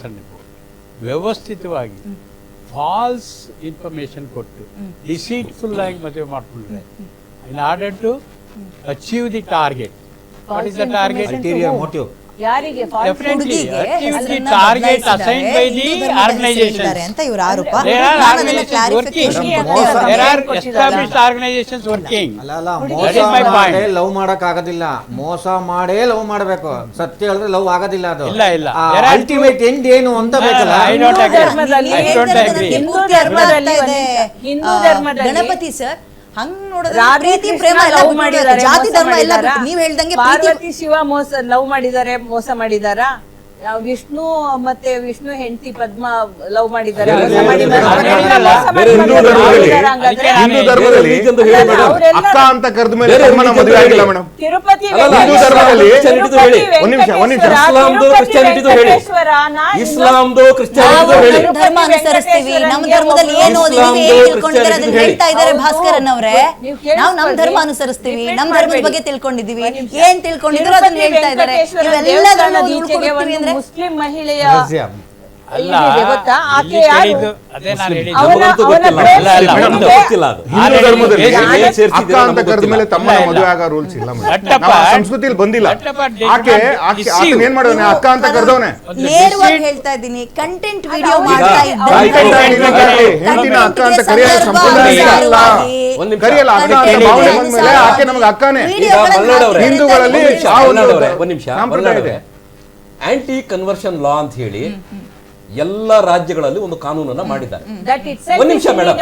Concern ವ್ಯವಸ್ಥಿತವಾಗಿ falls information ಕೊಟ್ಟು ಡಿಸೀಟ್ಫುಲ್ ಆಗಿ ಮದುವೆ ಮಾಡಿಕೊಂಡ್ರೆ in order to achieve the target. What is the target? Ulterior motive. ಯಾರಿಗೆ Definitely achieve the target assigned by the organizations ಅಂತ ಇವರ ಆರೋಪ. There are ನಾನು ಅದನ್ನ organizations clarification working. ಕೊಟ್ಟೆ. There are established organizations working. ಅಲ್ಲ ಮೋಸ That is my point. ಮಾಡೇ ಲವ್ ಮಾಡಕ್ ಆಗೋದಿಲ್ಲ, ಮೋಸ ಮಾಡೇ ಲವ್ ಮಾಡಬೇಕು. ಸತ್ಯ ಹೇಳಿದ್ರೆ ಲವ್ ಆಗೋದಿಲ್ಲ. ಅದು ಇಲ್ಲ. There are ಅಲ್ಟಿಮೇಟ್ ಎಂಡ್ ಏನು ಅಂತ ಬೇಕಲ್ಲ. I don't agree. ಧರ್ಮದಲ್ಲಿ I don't agree. ಹಿಂದೂ ಧರ್ಮದಲ್ಲಿ ಗಣಪತಿ ಸರ್ ಹಂಗ್ ನೋಡಿದ್ರೆ ರಾಧೆ ಪ್ರೀತಿ ಕೃಷ್ಣ ಪ್ರೇಮ ಎಲ್ಲ ಲವ್ ಬಿಟ್ಟು ಮಾಡಿದ್ದಾರೆ, ಜಾತಿ ಮೋಸ ಧರ್ಮ ಎಲ್ಲ ಮಾಡಿದಾರಾ? ಬಿಟ್ಟು ನೀವ್ ಹೇಳ್ದಂಗೆ ಪ್ರೀತಿ ಪಾರ್ವತಿ ಶಿವ ಲವ್ ಮಾಡಿದ್ದಾರೆ, ಮೋಸ ಮಾಡಿದಾರಾ? ವಿಷ್ಣು ಮತ್ತೆ ವಿಷ್ಣು ಹೆಂಡತಿ ಪದ್ಮ ಲವ್ ಮಾಡಿದ್ದಾರೆ, ಮೋಸ ಮಾಡಿದಾರಾ? ಹಿಂದೂ ಧರ್ಮದಲ್ಲಿ ಅಕ್ಕ ಅಂತ ಕರೆದ ಮೇಲೆ ತಮ್ಮನ ಮದುವೆ ಆಗಿಲ್ಲ ಮೇಡಮ್. ತಿರುಪತಿ ಹಿಂದೂ ಧರ್ಮದಲ್ಲಿ ಒಂದ್ ನಿಮಿಷ ಇಸ್ಲಾಂದು ಕ್ರಿಶ್ಚಿಯಾನಿಟಿದು ಹೇಳಿ. ಇಸ್ಲಾಂದು ಕ್ರಿಶ್ಚಿಯಾನಿಟಿದು ಹೇಳಿ. ನಮ್ಮ ಧರ್ಮ ಅನುಸರಿಸ್ತೀವಿ, ನಮ್ಮ ಧರ್ಮದಲ್ಲಿ ಏನು ಓದಿದೀವಿ ಏನ್ ತಿಳ್ಕೊಂಡಿದ್ದಾರೆ ಅದನ್ನ ಹೇಳ್ತಾ ಇದ್ದಾರೆ ಭಾಸ್ಕರನ್ ಅವರೇ. ನಾವು ನಮ್ಮ ಧರ್ಮ ಅನುಸರಿಸ್ತೀವಿ, ನಮ್ಮ ಧರ್ಮದ ಬಗ್ಗೆ ತಿಳ್ಕೊಂಡಿದೀವಿ, ಏನ್ ತಿಳ್ಕೊಂಡಿದ್ರು ಅದನ್ನ ಹೇಳ್ತಾ ಇದ್ದಾರೆ. ಇವೆಲ್ಲದನ್ನು ಉಳ್ಕೊಡ್ತೀವಿ ಅಂದ್ರೆ ಮುಸ್ಲಿಂ ಮಹಿಳೆಯ ಅಲ್ಲ, ಗೊತ್ತಾ? ಆಕೆ ಇಲ್ಲಿ ಯಾರು? ಕೇಳಿದ್ದು ಅದೇ ನಾನು ಹೇಳಿದ್ದು. ನಮಗಂತೂ ಗೊತ್ತಿಲ್ಲ. ನಮಗಂತೂ ಗೊತ್ತಿಲ್ಲ ಅದು. ಹಿಂದೂ ಧರ್ಮದಲ್ಲಿ ಸೇರ್ಸಿದ್ದೀರಾ ಅಕ್ಕ ಅಂತ ನಮಗೂ ಕರೆದ ಮೇಲೆ ಗೊತ್ತಿಲ್ಲ. ತಮ್ಮನ ಮದುವೆ ಆಗೋ ರೂಲ್ಸ್ ಇಲ್ಲ ಮೇಡಮ್. ಲಟ್ಟಪ್ಪ, ನಮ್ಮ ಸಂಸ್ಕೃತಿಯಲ್ಲಿ ಬಂದಿಲ್ಲ. ಲಟ್ಟಪ್ಪ ಆಕೆ ಏನ್ ಮಾಡೋನೆ ಅಕ್ಕ ಅಂತ ಕರೆದವನೆ. ನೇರವಾಗಿ ಹೇಳ್ತಾ ಇದ್ದೀನಿ, ಕಂಟೆಂಟ್ ವಿಡಿಯೋ ಮಾಡ್ತಾ ಹೆಂಡತಿನ ಅಕ್ಕ ಅಂತ ಕರೆಯೋ ಸಂಪೂರ್ಣ ಇಲ್ಲ. ಒಂದ್ ನಿಮಿಷ. ಕರೆಯಲ್ಲ ಅಕ್ಕ ಅಂತ ಭಾವನೆ ಬಂದ್ಮೇಲೆ ಆಕೆ ನಮ್ಗೆ ಅಕ್ಕನೇ. ಈಗ ಮಲ್ನಾಡವ್ರೆ, ಹಿಂದೂಗಳಲ್ಲಿ ಒಂದ್ ನಿಮಿಷ ಮಲ್ನಾಡವ್ರೆ, ಆಂಟಿ ಕನ್ವರ್ಷನ್ ಲಾ ಅಂತ ಹೇಳಿ ಎಲ್ಲ ರಾಜ್ಯಗಳಲ್ಲಿ ಒಂದು ಕಾನೂನನ್ನ ಮಾಡಿದ್ದಾರೆ. ಒಂದ್ ನಿಮಿಷ ಮೇಡಮ್,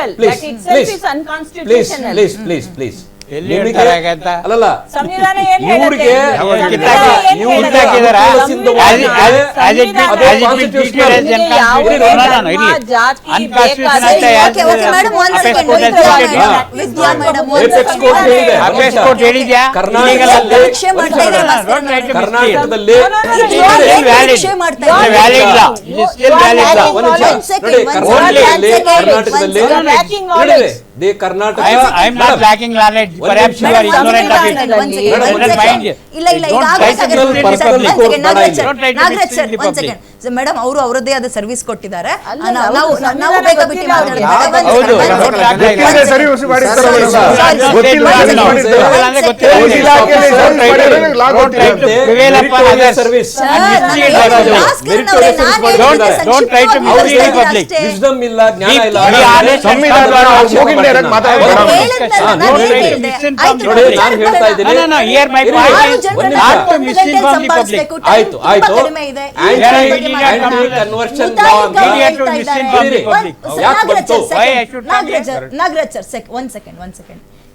ಪ್ಲೀಸ್ ಎಲ್ಲಿ ಹೇಳ್ತಾರೆ ಹಾಗೆ ಅಂತ? ಅಲ್ಲಲ್ಲ ಸಂವಿಧಾನ ಏನ್ ಇವ್ರಿಗೆ ಹೇಳುತ್ತೆ? ಕಿತ್ತಾಕಿದಾರಾ? As it be treated as unconstitutional. ಇರ್ಲಿ. Unconstitutional ಅಂತ ಯಾರು ವಿದ್ಯಾ ಮೇಡಮ್ Apex court ಹೇಳಿದೆ. Apex court ಹೇಳಿದ್ಯಾ? ಕರ್ನಾಟಕದಲ್ಲಿ ಪರೀಕ್ಷೆ ಮಾಡ್ತಾ ಇದ್ದಾರೆ Don't try to ಕರ್ನಾಟಕದಲ್ಲಿ ಪರೀಕ್ಷೆ ಮಾಡ್ತಾ ಇದ್ದಾರೆ. valid law. It is still valid law. ಒಂದ್ ನಿಮಿಷ ನೋಡಿ, ಕರ್ನಾಟಕದಲ್ಲಿ Karnataka I am not lacking knowledge. Perhaps you are ignorant of it. Madam ಅವರು ಅವರದ್ದೇ ಆದ ಸರ್ವಿಸ್ ಕೊಟ್ಟಿದ್ದಾರೆ.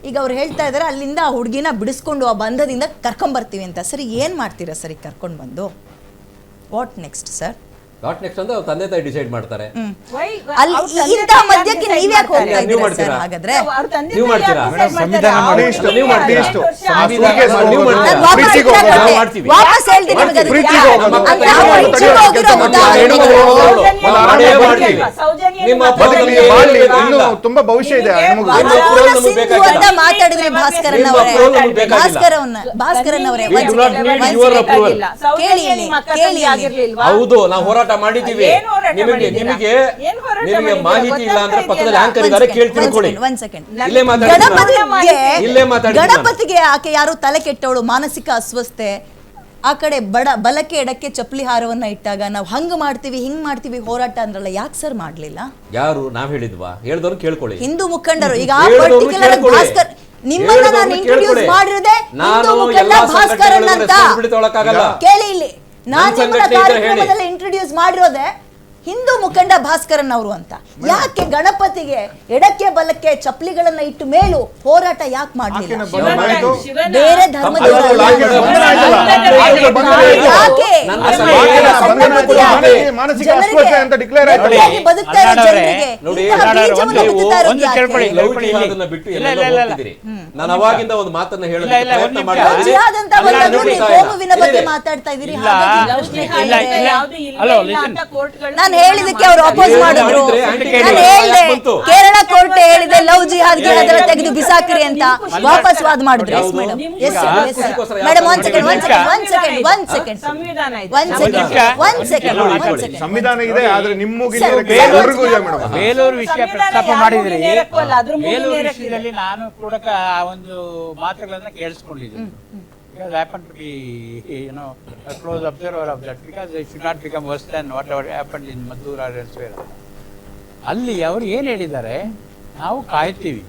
ಈಗ ಅವ್ರು ಹೇಳ್ತಾ ಇದಾರೆ ಅಲ್ಲಿಂದ ಆ ಹುಡುಗಿನ ಬಿಡಿಸ್ಕೊಂಡು ಆ ಬಂಧದಿಂದ ಕರ್ಕೊಂಡ್ ಬರ್ತೀವಿ ಅಂತ. ಸರಿ, ಏನ್ ಮಾಡ್ತೀರಾ ಸರಿ ಕರ್ಕೊಂಡ್ ಬಂದು? What next sir? Not next ಅಂತ ತಂದೆ ತಾಯಿ ಡಿಸೈಡ್ ಮಾಡ್ತಾರೆ. ಅಲ್ಲಿ ಇಂತ ಮಧ್ಯಕ್ಕೆ ನೀವ್ ಯಾಕೆ ಹೋಗ್ತಾ ಇದ್ದೀರಾ ಸರ್? ಹಾಗಾದ್ರೆ ನೀವು ಮಾಡ್ತೀರಾ? ಸಂವಿಧಾನ ಮಾಡಿ ಇಷ್ಟ, ನೀವು ಮಾಡ್ತೀರಿ ಇಷ್ಟು. ವಾಪಸ್ ಹೇಳ್ತೀನಿ ನಿಮಗೆ ಅದಕ್ಕೆ. ಪ್ರೀತಿಗೆ ಹೋಗೋದು. ಅಂತ ನಾವು ಇಚ್ಛೆಗೆ ಹೋಗಿರೋ ಉದಾಹರಣೆಗಳು. ಬದುಕಲಿ, ಬಾಳ್ಲಿ, ಇನ್ನೂ ತುಂಬಾ ಭವಿಷ್ಯ ಇದೆ ಹೆಣ್ಮಗು. ಅಂತ ಮಾತಾಡಿದ್ರಿ ಭಾಸ್ಕರನ್ ಅವರೇ. ಭಾಸ್ಕರನ್ ಅವರೇ ಕೇಳಿ ಹೌದು, ನಾವು ಹೋರಾಟ ಮಾಡಿದೀವಿ. ನಿಮಗೆ ನಿಮಗೆ ನಿಮಗೆ ಮಾಹಿತಿ ಇಲ್ಲ ಅಂದ್ರೆ ಪಕ್ಕದಲ್ಲಿ ಆಂಕರ್ ಇದ್ದಾರೆ, ಕೇಳಿ ತಿಳ್ಕೊಳ್ಳಿ. ಇಲ್ಲೇ ಮಾತಾಡಿ. ಗಣಪತಿಗೆ ಆಕೆ ಯಾರು ತಲೆ ಕೆಟ್ಟವಳು, ಮಾನಸಿಕ ಅಸ್ವಸ್ಥೆ, ಆ ಕಡೆ ಬಲಕ್ಕೆ ಎಡಕ್ಕೆ ಚಪ್ಪಲಿ ಹಾರವನ್ನ ಇಟ್ಟಾಗ ನಾವು ಹಂಗ್ ಮಾಡ್ತೀವಿ ಹಿಂಗ್ ಮಾಡ್ತೀವಿ ಹೋರಾಟ ಅಂದ್ರಲ್ಲ, ಯಾಕೆ ಸರ್ ಮಾಡ್ಲಿಲ್ಲ? ಯಾರು ನಾವ್ ಹೇಳಿದ್ವಾ? ಹೇಳ್ದವ್ರು ಕೇಳ್ಕೊಳ್ಳಿ. ಹಿಂದೂ ಮುಖಂಡರು ಈಗ ಪರ್ಟಿಕ್ಯುಲರ್ ಭಾಸ್ಕರ್ ನಿಮ್ಮನ್ನ ನಾನು ಇಂಟ್ರೊಡ್ಯೂಸ್ ಮಾಡಿರೋದೇ ಹಿಂದೂ ಮುಖಂಡ ಭಾಸ್ಕರನ್ ಅಂತ. ಕೇಳಿ ಇಲ್ಲಿ, ನಾನು ನಿಮ್ಮನ್ನ ಕಾರ್ಯಕ್ರಮದಲ್ಲಿ ಇಂಟ್ರೊಡ್ಯೂಸ್ ಮಾಡಿರೋದೆ ಹಿಂದೂ ಮುಖಂಡ ಭಾಸ್ಕರನ್ ಅವರು ಅಂತ. ಯಾಕೆ ಗಣಪತಿಗೆ ಎಡಕ್ಕೆ ಬಲಕ್ಕೆ ಚಪ್ಪಲಿಗಳನ್ನ ಇಟ್ಟು ಮೇಲೂ ಹೋರಾಟ ಯಾಕೆ ಮಾಡಲಿಲ್ಲ? ಬೇರೆ ಧರ್ಮದವರು ಮಾನಸಿಕ ಅಸ್ವಸ್ಥೆ ಅಂತ ಡಿಕ್ಲೇರ್ ಆಯ್ತು. ಬದುಕ್ತಾ ಇರೋ ಜನರಿಗೆ ಬಿಟ್ಟು ನಾನು ಅವಾಗಿಂದ ಒಂದು ಮಾತನ್ನ ಹೇಳೋದಕ್ಕೆ ಪ್ರಯತ್ನ ಕೋಮುವಿನ ಬಗ್ಗೆ ಮಾತಾಡ್ತಾ ಇದ್ದೀರಿ. ಹಲೋ, ನಾನು ನಾನು ಹೇಳಿದಕ್ಕೆ ಅವರು ಅಪೋಸ್ ಏನು ಮಾಡಿದ್ರು. ಮಾಡಿದ್ರೆ anti ನಾನು ಯಾಕೆ ಹೇಳಿದೆ ಬಂತು? ಕೇರಳ ಕೋರ್ಟ್ ಹೇಳಿದೆ ಲವ್ ಜಿಹಾದ್ ಅದೆಲ್ಲ ತೆಗೆದು ಬಿಸಾಕ್ರಿ ಅಂತ ವಾಪಸ್ ವಾದ ಮಾಡಿದ್ರು. Yes madam, yes madam, one second ಸಂವಿಧಾನ ಇದೆ, ಆದ್ರೆ ನಿಮ್ಮ ಬೇಲೂರು ವಿಷಯ ಪ್ರಸ್ತಾಪ ಮಾಡಿದ್ರಿ. ಬೇಲೂರು ವಿಷಯದಲ್ಲಿ ನಾನು ಕೂಡ ಆ ಒಂದು ಮಾತುಗಳನ್ನ ಕೇಳಿಸ್ಕೊಂಡಿದ್ದೀನಿ. Because I happen to be, a close observer of that, because it should not become worse than whatever happened in Madura or elsewhere. ಅಲ್ಲಿ ಅವರು ಏನು ಹೇಳಿದ್ದಾರೆ, ನಾವು ಕಾಯ್ತೀವಿ,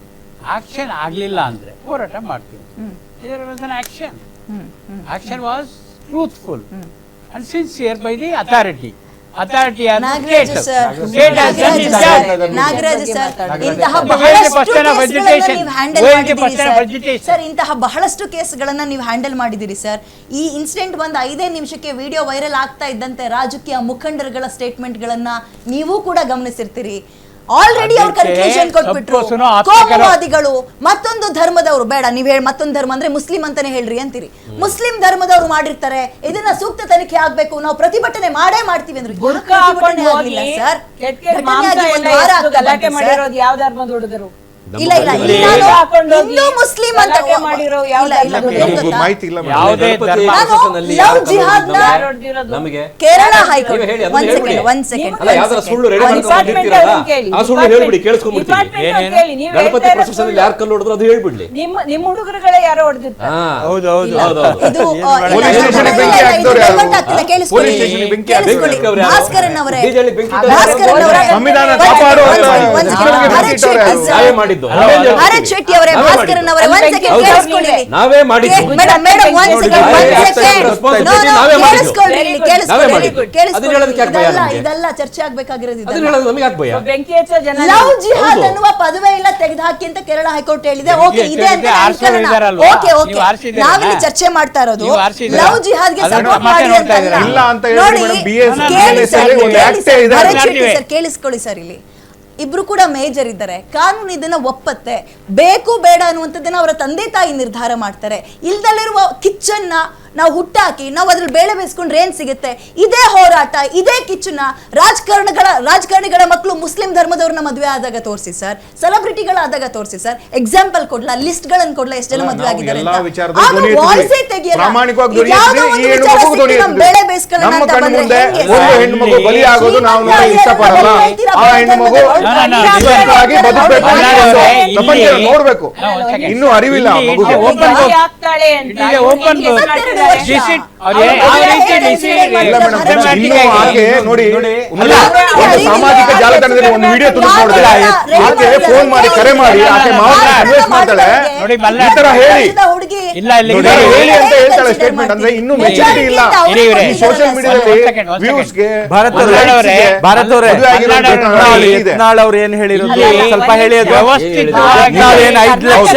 ಆಕ್ಷನ್ ಆಗಲಿಲ್ಲ ಅಂದರೆ ಹೋರಾಟ ಮಾಡ್ತೀವಿ. There was an action. Action was truthful and sincere by the authority. Authority has Nagaraj state. Sir, State has done its job. Nagaraj sir, ಇಂತಹ Where is the ಬಹಳಷ್ಟು question of ಕೇಸ್ಗಳನ್ನ agitation? ನೀವು ಹ್ಯಾಂಡಲ್ Where is the ಮಾಡಿದ್ದೀರಿ question of sir. agitation? Sir, ಇಂತಹ ಬಹಳಷ್ಟು ಕೇಸ್ಗಳನ್ನ ನೀವು handle ಮಾಡಿದ್ದೀರಿ sir. ಈ incident ಬಂದ 5 ನಿಮಿಷಕ್ಕೆ ವಿಡಿಯೋ ವೈರಲ್ ಆಗ್ತಾ ಇದ್ದಂತೆ ರಾಜಕೀಯ ಮುಖಂಡರುಗಳ ಸ್ಟೇಟ್ಮೆಂಟ್ ಗಳನ್ನ ನೀವು ಕೂಡ ಗಮನಿಸಿರ್ತೀರಿ. ಆಲ್ರೆಡಿ ಅವ್ರ ಕನ್ಕ್ಲೂಷನ್ ಕೊಟ್ಬಿಟ್ರು. ಕೋಮುವಾದಿಗಳು, ಮತ್ತೊಂದು ಧರ್ಮದವರು, ಬೇಡ ನೀವ್ ಹೇಳಿ ಮತ್ತೊಂದು ಧರ್ಮ ಅಂದ್ರೆ ಮುಸ್ಲಿಂ ಅಂತಾನೆ ಹೇಳ್ರಿ ಅಂತೀರಿ. ಮುಸ್ಲಿಂ ಧರ್ಮದವರು ಮಾಡಿರ್ತಾರೆ, ಇದನ್ನ ಸೂಕ್ತ ತನಿಖೆ ಆಗ್ಬೇಕು, ನಾವು ಪ್ರತಿಭಟನೆ ಮಾಡೇ ಮಾಡ್ತೀವಿ ಅಂದ್ರೆ ಬುರ್ಕಾ ಹಾಕೊಂಡು ಹೋಗಿ ಕೆಟ್ಟ ಕೆಟ್ಟ ಮಾಂಸ ಎಲ್ಲ ಎಸ್ದು ಗಲಾಟೆ ಮಾಡಿರೋದು ಯಾವ ಧರ್ಮದ ಹುಡುಗರು? ಇಲ್ಲ ಇಲ್ಲ, ಇಲ್ಲಿ ನಾನು ಹಾಕೊಂಡು ಹೋಗಿ ಹಿಂದೂ ಮುಸ್ಲಿಂ ಅಂತ ಗಲಾಟೆ ಮಾಡಿರೋ ಯಾವ ಇಲ್ಲ, ಇಲ್ಲ, ಧರ್ಮದ ಏನ್ ನಮಗೂ ಗೊತ್ತಾ? ಮಾಹಿತಿ ಇಲ್ಲ ಮೇಡಮ್. ಯಾವುದೇ ಧರ್ಮ ಲವ್ ಜಿಹಾದ್ನ ನಮಗೆ ಕೇರಳ ಹೈಕೋರ್ಟ್ ನೀವು ಹೇಳಿ, ಅದನ್ನ ಒಂದ್ ಹೇಳ್ಬಿಡಿ. ಸೆಕೆಂಡ್, ಒಂದ್ ಸೆಕೆಂಡ್, ಅಲ್ಲ, ಯಾವ್ದಾರ ಸುಳ್ಳು ರೆಡಿ ಮಾಡ್ಕೊಂಡಿರ್ತೀರಲ್ಲ, ಆ ಸುಳ್ಳು ಹೇಳ್ಬಿಡಿ, ಕೇಳಿಸ್ಕೊಂಡ್ಬಿಡ್ತೀವಿ. ಗಣಪತಿ ಪ್ರೊಸೆಷನ್ ಯಾರು ಕಲ್ಲು ಹೊಡೆದ್ರು ಅದು ಹೇಳ್ಬಿಡ್ಲಿ. ನಿಮ್ಮ ಹುಡುಗರುಗಳೇ ಯಾರೋ ಹೊಡೆದಿರ್ತಾರೆ. ಹೌದು ಹೌದು ಇಲ್ಲ. ಹೌದು, ಹೌದು. ಇದು ಪೊಲೀಸ್ ಸ್ಟೇಷನ್ಗೆ ಬೆಂಕಿ ಹಾಕ್ದವ್ರು ಯಾರು? ಡೈವರ್ಟ್ ಆಗ್ತಿದೆ, ಕೇಳಿಸ್ಕೊಳ್ಳಿ. ಪೊಲೀಸ್ ಸ್ಟೇಷನ್ಗೆ ಬೆಂಕಿ ಕೇಳಿಸ್ಕೊಳ್ಳಿ. ಹಾಕ್ದವ್ರು ಯಾರು? ಭಾಸ್ಕರನ್ ಅವರೇ, ಡಿಜೆಲಿ ಬೆಂಕಿ ಭಾಸ್ಕರನ್ ಅವರೇ, ಸಂವಿಧಾನ ಒಂದ್ ಸೆಕೆಂಡ್, ಕಾಪಾಡುವ ಒಂದ್ ಸೆಕೆಂಡ್, ಜನರಿಗೆ ಭರತ್ ಶೆಟ್ಟಿ ಯಾರು? ಸರ್, ನಾವೇ ಮಾಡಿದ್ದು. ಭರತ್ ಶೆಟ್ಟಿ ಅವರೇ, ಭಾಸ್ಕರನ್ ಅವರೇ, ಒಂದ್ ಸೆಕೆಂಡ್ ಹೌದು. ಕೇಳಿಸ್ಕೊಳ್ಳಿ. ನಾವೇ ಮಾಡಿದ್ದು. ಮೇಡಮ್, ಮೇಡಮ್, ಒಂದ್ ಸೆಕೆಂಡ್, ನಾವೇ ಒಂದ್ accept second. responsibility, No, no, ನಾವೇ ಮಾಡಿದ್ದು. ಕೇಳಿಸ್ಕೊಳ್ಳಿ, ಇಲ್ಲಿ ನಾವೇ ಕೇಳಿಸ್ಕೊಳ್ಳಿ, ಮಾಡಿದ್ದು. ಕೇಳಿಸ್ಕೊಳ್ಳಿ. ಅದನ್ನ ಹೇಳೋದಕ್ಕೆ ಯಾಕೆ ಭಯ ಇದೆಲ್ಲ ನಮ್ಗೆ? ಇದೆಲ್ಲ ಚರ್ಚೆ ಆಗ್ಬೇಕಾಗಿರೋದು ಅದನ್ನ ಇದೆಲ್ಲ. ಹೇಳೋದು ನಮಗೆ ಯಾಕೆ ಭಯ? ಬೆಂಕಿ ಹಚ್ಚೋ ಜನ ಲವ್ ಜಿಹಾದ್ ಹೌದು. ಅನ್ನುವ ಪದವೇ ಇಲ್ಲ ತೆಗೆದುಹಾಕಿ ಅಂತ ಕೇರಳ ಹೈಕೋರ್ಟ್ ಹೇಳಿದೆ. ಬೆಂಕಿ ಓಕೆ, ಇದೆ ಅಂತ ಆರ್ಸೋರು ಅನ್ಕೊಳ್ಳೋಣ. ಇದಾರಲ್ವಾ? ಓಕೆ, ಓಕೆ, ನೀವು ಆರ್ಸಿದ್ದೀರಾ? ನಾವಿಲ್ಲಿ ಚರ್ಚೆ ಮಾಡ್ತಾ ಇರೋದು ನೀವು ಆರ್ಸಿದ್ದೀರಾ? ಲವ್ ಜಿಹಾದ್ಗೆ ಅದನ್ನ ಸಪೋರ್ಟ್ ಮತ್ತೆ ಮಾಡಿ ನೋಡ್ತಾ ಅಂತಲ್ಲ. ಇದ್ದೀರಾ? ಇಲ್ಲ ಅಂತ ಹೇಳಿ ನೋಡಿ, ಮೇಡಮ್, BS ಕೇಳಿ ಸರ್, ಒಂದು ಕೇಳಿ ಆಕ್ಟೇ ಸರ್, ಇದೆ. ಭರತ್ ಶೆಟ್ಟಿ ಮಾತಾಡ್ತೀವಿ. ಸರ್, ಕೇಳಿಸ್ಕೊಳ್ಳಿ ಸರ್. ಇಲ್ಲಿ ಇಬ್ರು ಕೂಡ ಮೇಜರ್ ಇದ್ದಾರೆ. ಕಾನೂನು ಇದನ್ನ ಒಪ್ಪತ್ತೆ. ಬೇಕು ಬೇಡ ಅನ್ನುವಂಥದ್ದನ್ನ ಅವರ ತಂದೆ ತಾಯಿ ನಿರ್ಧಾರ ಮಾಡ್ತಾರೆ. ಇಲ್ದಲ್ಲಿರುವ ಕಿಚ್ಚನ್ನ ನಾವು ಹುಟ್ಟಾಕಿ ನಾವು ಅದ್ರಲ್ಲಿ ಬೇಳೆ ಬೇಯಿಸ್ಕೊಂಡ್ರೆ ಏನ್ ಸಿಗುತ್ತೆ? ಇದೇ ಹೋರಾಟ, ಇದೇ ಕಿಚ್ಚನ್ನ ರಾಜಕಾರಣಿಗಳ ಮಕ್ಕಳು ಮುಸ್ಲಿಂ ಧರ್ಮದವ್ರನ್ನ ಮದುವೆ ಆದಾಗ ತೋರಿಸಿ ಸರ್, ಸೆಲೆಬ್ರಿಟಿಗಳಾದಾಗ ತೋರಿಸಿ ಸರ್. ಎಕ್ಸಾಂಪಲ್ ಕೊಡ್ಲಾ, ಲಿಸ್ಟ್ ಗಳನ್ನ ಕೊಡ್ಲಾ, ಎಷ್ಟೆಲ್ಲ ಅಲ್ಲ, ಮದುವೆ ನಾವು ಆಗಿದ್ದಾರೆ ಎಲ್ಲಾ ಅಂತ. ವಿಚಾರದಲ್ಲಿ ಆಗ ಧ್ವನಿ ಎತ್ತಿದ್ವಿ. ವಾಯ್ಸೇ ತೆಗಿಯಲ್ಲ. ಪ್ರಾಮಾಣಿಕವಾಗಿ ಧ್ವನಿ ಯಾವ್ದೋ ಎತ್ತಿದ್ವಿ, ಒಂದು ಈ ಹೆಣ್ಣು ವಿಚಾರ ಮಗು ಧ್ವನಿ ಸಿಕ್ಕಿ ನಮ್ಮ ಎತ್ತಿದ್ವಿ. ಬೇಳೆ ಬೇಯಿಸ್ಕೊಳ್ಳೋಣ ನಮ್ಮ ಅಂತ ಕಣ್ಣು ಬಂದ್ರೆ ಮುಂದೆ ಹೆಂಗೆ ಒಂದು ಸರ್? ಹೆಣ್ಣು ಮಗು ಬಲಿ ಆಗೋದು ನಾವು ನೋಡಿ ಇಷ್ಟಪಡಲ್ಲ. ಆ ಹೆಣ್ಣು ಮಗು ಸ್ವತಂತ್ರವಾಗಿ ಬದುಕಬೇಕು ಅಂತ ಪ್ರಪಂಚ ನೋಡ್ಬೇಕು. ಇನ್ನೂ ಅರಿವಿಲ್ಲ ಮಗುಗೆ. ಆಗ್ತಾಳೆ ಅಂತ ಓಪನ್ ಇನ್ನೂ ಆಕೆ ನೋಡಿ ಒಂದು ಸಾಮಾಜಿಕ ಜಾಲತಾಣದಲ್ಲಿ ಒಂದು ವಿಡಿಯೋ ತುಣುಕು ನೋಡಿದೆ. ಆಕೆ ಫೋನ್ ಮಾಡಿ ಕರೆ ಮಾಡಿ ಆಕೆ ಮಾವನ ಅಡ್ವೈಸ್ ಮಾಡ್ತಾಳೆ, ನೋಡಿ, ಈ ತರ ಹೇಳಿ ಹುಡುಗಿ ಇಲ್ಲ ಇಲ್ಲಿ ನೋಡಿ, ಹೇಳಿ ಅಂತ ಹೇಳ್ತಾಳೆ ಸ್ಟೇಟ್ಮೆಂಟ್. ಅಂದ್ರೆ ಇನ್ನೂ ಮೆಚುರಿಟಿ ಇಲ್ಲ ಈ ಸೋಷಿಯಲ್ ಮೀಡಿಯಾದಲ್ಲಿ ವ್ಯೂಸ್ಗೆ ಭಾರತ್ ಅವ್ರೆ ಯತ್ನಾಳ್ ಅವ್ರು ಏನ್ ಹೇಳಿರೋದು ಸ್ವಲ್ಪ ಹೇಳಿ. ಅದು ವ್ಯವಸ್ಥಿತವಾಗಿ ನಾವೇನ್ 5 ಲಕ್ಷ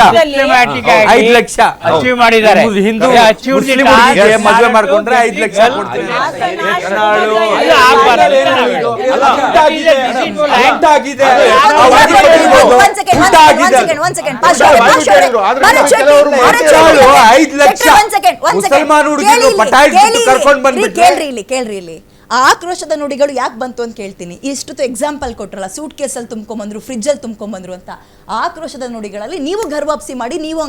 5 ಲಕ್ಷ ಅಚೀವ್ ಮಾಡಿದ್ದಾರೆ. ಹಿಂದೂ ಮುಸ್ಲಿಂ ಹುಡುಗಿಗೆ ಮದುವೆ ಮಾಡ್ಕೊಂಡ್ರೆ 5 ಲಕ್ಷ ಕೊಡ್ತೀವಿ. ಯತ್ನಾಳು ಅದು ಆಗ್ಬಾರ್ದು. ಯತ್ನಾಳು 5 ಲಕ್ಷ ಮುಸಲ್ಮಾನ್ ಹುಡುಗಿಗೆ ಪಟಾಯಿಸಿ ಕರ್ಕೊಂಡ್ ಬಂದ್ಬಿಟ್ರೆ ಕೇಳ್ರಿ ಇಲ್ಲಿ ಆ ಆಕ್ರೋಶದ ನುಡಿಗಳು ಯಾಕೆ ಬಂತು ಅಂತ ಕೇಳ್ತೀನಿ. ಇಷ್ಟು ಎಕ್ಸಾಂಪಲ್ ಕೊಟ್ರಲ್ಲ, ಸೂಟ್ ಕೇಸಲ್ಲಿ ತುಂಬ್ಕೊಂಬಂದ್ರು, ಫ್ರಿಡ್ಜಲ್ಲಿ ತುಂಬ್ಕೊಂಬಂದ್ರು ಅಂತ. ಆ ಆಕ್ರೋಶದ ನುಡಿಗಳಲ್ಲಿ ನೀವು ಗರ್ವಾಪ್ಸಿ ಮಾಡಿ ನೀವು